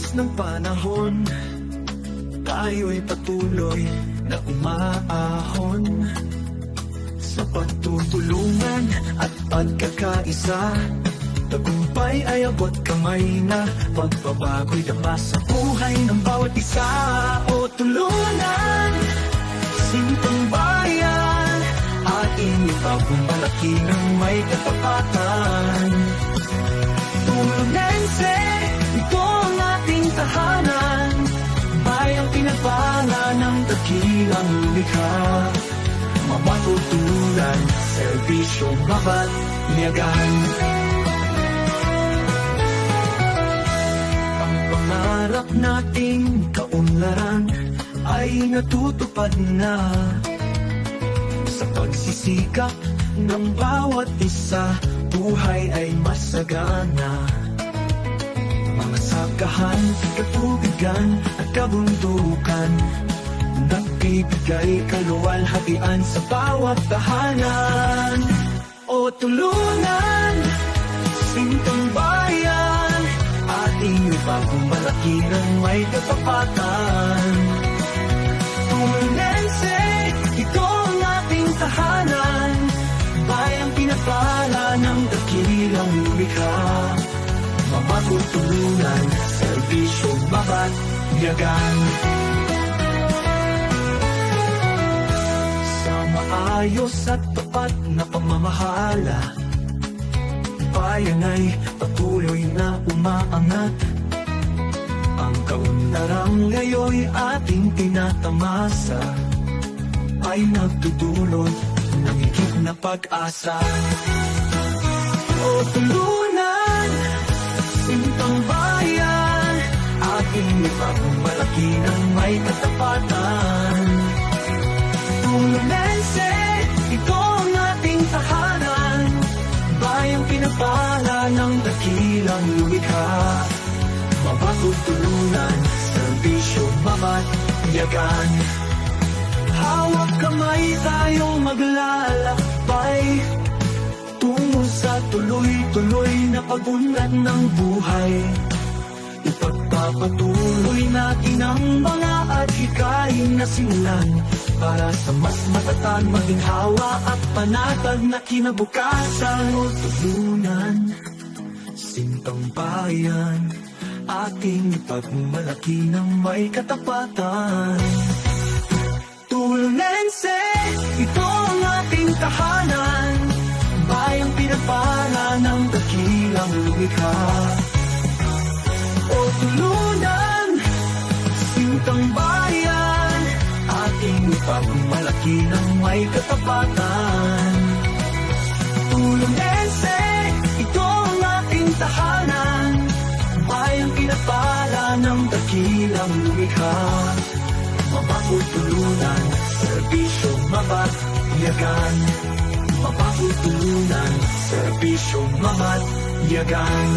lipas ng panahon, tayo'y patuloy na umaahon sa pagtutulungan at pagkakaisa. Tagumpay ay abot kamay na, pagbabago'y dama sa buhay ng bawat isa. O tulungan, sintong bayan, ating ipagmalaki ng may katapatan. Tulunense, ito ang ating tahanan, bayang pinagpala ng dakilang likha. Mapatutulan, serbisyo, mabatyagan. Ang pangarap nating kaunlaran ay natutupad na sa pagsisikap ng bawat isa. Buhay ay masagana, mga sakahan, katubigan at kabundukan, nagbibigay kaluwalhatian sa bawat tahanan. O tulungan, sintong bayan, ating ipagmalaki ng may katapatan. Tulunense, ito ang ating tahanan, bayang pinagpala ng dakilang lumikha. Mapatutulungan, serbisyo, mabatyagan. Sa maayos at tapat na pamamahala, bayan ay patuloy na umaangat. Ang kaunlarang ngayo'y ating tinatamasa, ay nagtutulot ng higit na pag-asa. O tulunan, sintang bayan, ating ipagmalaki ng may katapatan. Tulunense, ito ang ating tahanan, bayang pinagpala ng dakilang lumikha. Mapatutulungan, serbisyo, mabatyagan. Hawak kamay tayong maglalakbay tungo sa tuloy-tuloy na pag-unlad ng buhay. Ipagpapatuloy natin ang mga adhikain na simulan, para sa mas matatag, maginhawa at panatag na kinabukasan. O tulunan, sintang bayan, ating ipagmalaki ng may katapatan. Tulunense, ito ang ating tahanan, bayang pinagpala ng dakilang lumikha. O tulunan, sintang bayan, ating ipagmalaki ng may katapatan. Tulunense, ito ang ating tahanan, bayang pinagpala ng dakilang lumikha. Mapatutulungan, serbisyo, mabatyagan. Mapatutulungan, serbisyo, mabatyagan.